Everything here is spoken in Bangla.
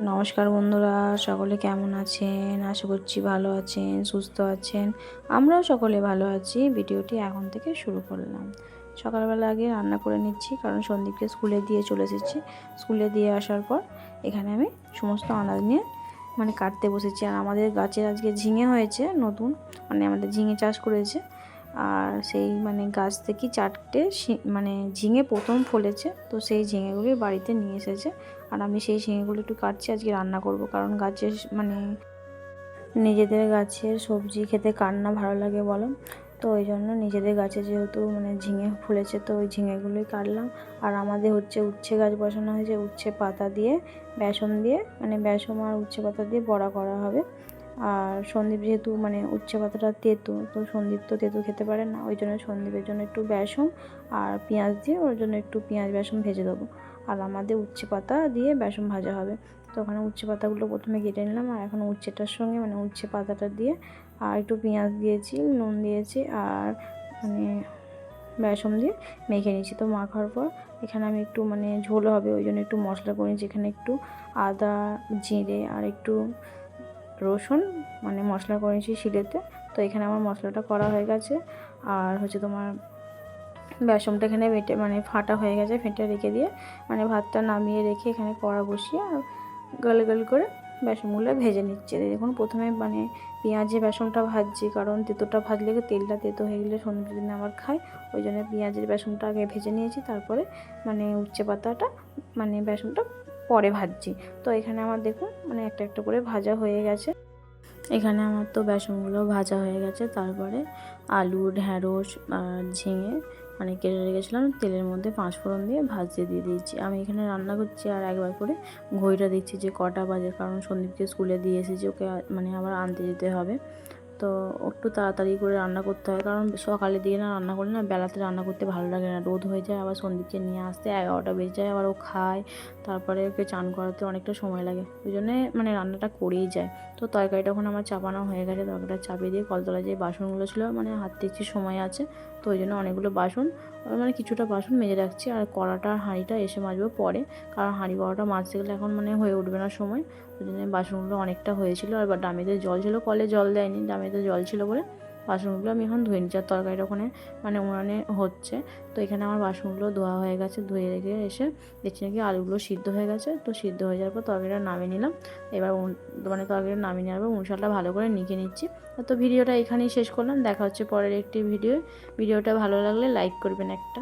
নমস্কার বন্ধুরা, সকলে কেমন আছেন? আশা করছি ভালো আছেন, সুস্থ আছেন। আমরাও সকলে ভালো আছি। ভিডিওটি এখন থেকে শুরু করলাম। সকালবেলা আগে রান্না করে নিচ্ছি, কারণ সন্দীপকে স্কুলে দিয়ে চলে এসেছি। স্কুলে দিয়ে আসার পর এখানে আমি সমস্ত আনাজ নিয়ে কাটতে বসেছি। আর আমাদের গাছের আজকে ঝিঙে হয়েছে নতুন, আমাদের ঝিঙে চাষ করেছে। আর সেই গাছ থেকে চারটে ঝিঙে প্রথম ফলেছে, তো সেই ঝিঙেগুলি বাড়িতে নিয়ে এসেছে। আর আমি সেই ঝিঙেগুলো একটু কাটছি, আজকে রান্না করব। কারণ গাছের নিজেদের গাছের সবজি খেতে কার না ভালো লাগে বলো। তো ওই জন্য নিজেদের গাছে যেহেতু ঝিঙে ফলেছে, তো ওই ঝিঙেগুলোই কাটলাম। আর আমাদের উচ্ছে গাছ বসানো হয়েছে, উচ্ছে পাতা দিয়ে বেসন দিয়ে বেসন আর উচ্ছে পাতা দিয়ে বড়া করা হবে। আর সন্দীপ যেহেতু উচ্ছে পাতাটা তেঁতো, তো সন্দীপ তো তেঁতো খেতে পারে না, ওই জন্য সন্দীপের জন্য একটু বেসন আর পেঁয়াজ দিয়ে ওর জন্য একটু পেঁয়াজ বেসন ভেজে দেবো। আর আমাদের উচ্ছে পাতা দিয়ে বেসন ভাজা হবে। তো ওখানে উচ্ছে পাতাগুলো প্রথমে কেটে নিলাম, আর এখন উচ্ছেটার সঙ্গে উচ্ছে পাতাটা দিয়ে আর একটু পেঁয়াজ দিয়েছি, নুন দিয়েছি আর বেসন দিয়ে মেখে নিয়েছি। তো মাখার পর এখানে আমি একটু ঝোল হবে ওই জন্য একটু মশলা করে নিয়েছি। এখানে একটু আদা, জিরে আর একটু রসুন মশলা করেছি শিলেতে। তো এখানে আমার মশলাটা করা হয়ে গেছে। আর তোমার বেসনটা এখানে বেটে ফাটা হয়ে গেছে, ফেটে রেখে দিয়ে ভাতটা নামিয়ে রেখে এখানে কড়া বসিয়ে আর গাল গাল করে বেসনগুলো ভেজে নিচ্ছে। দেখুন প্রথমে পেঁয়াজে বেসনটা ভাজছি, কারণ তেঁতোটা ভাজলে তেলটা তেঁতো হয়ে গেলে সন্দীপ দিনে আবার খায়, ওই জন্য পেঁয়াজের বেসনটা আগে ভেজে নিয়েছি। তারপরে উচ্ছে পাতাটা বেসনটা পরে ভাজছি। তো এখানে আমার দেখুন একটা একটা করে ভাজা হয়ে গেছে। এখানে আমার তো বেসনগুলো ভাজা হয়ে গেছে। তারপরে আলু, ঢ্যাঁড়স আর ঝিঙে কেটে রেখেছিলাম, তেলের মধ্যে 5 ফোড়ন দিয়ে ভাজতে দিয়ে দিয়েছি। আমি এখানে রান্না করছি আর একবার করে ঘড়িটা দেখছি যে কটা বাজে, কারণ সন্দীপকে স্কুলে দিয়ে এসেছি, ওকে আবার আনতে যেতে হবে। তো একটু তাড়াতাড়ি করে রান্না করতে হয়, কারণ সকালের দিকে না রান্না করলে না বেলাতে রান্না করতে ভালো লাগে না, রোদ হয়ে যায়। আবার সন্দীপকে নিয়ে আসতে 11টা বেজে যায়, আবার ও খায়, তারপরে ওকে চান করাতে অনেকটা সময় লাগে, ওই জন্যে রান্নাটা করেই যায়। তো তরকারিটা এখন আমার চাপানো হয়ে গেছে, তরকারিটা চাপিয়ে দিয়ে কলতলায় যে বাসনগুলো ছিল হাত দেখছি সময় আছে, তো ওই জন্য অনেকগুলো বাসন কিছুটা বাসন মেজে রাখছি। আর কড়াটা আর হাঁড়িটা এসে মাজবো পরে, কারণ হাঁড়ি কড়াটা মাজতে গেলে এখন হয়ে উঠবে না সময়, ওই জন্য বাসনগুলো অনেকটা হয়েছিল। আর ডামিতে জল ছিল, কলে জল দেয়নি, ডামিতে জল ছিল বলে বাসনগুলো আমি এখন ধুয়ে নিচ্ছি। আর তরকারিটা ওখানে উনানে হচ্ছে। তো এখানে আমার বাসনগুলো ধোয়া হয়ে গেছে, ধুয়ে রেখে এসে দেখছি নাকি আলুগুলো সিদ্ধ হয়ে গেছে। তো সিদ্ধ হয়ে যাওয়ার পর তরকারিটা নামিয়ে নিলাম। এবার তরকারিটা নামিয়ে নেওয়ার পর উনশালটা ভালো করে নিখে নিচ্ছি। তো ভিডিওটা এখানেই শেষ করলাম, দেখা হচ্ছে পরের একটি ভিডিওটা ভালো লাগলে লাইক করবেন একটা।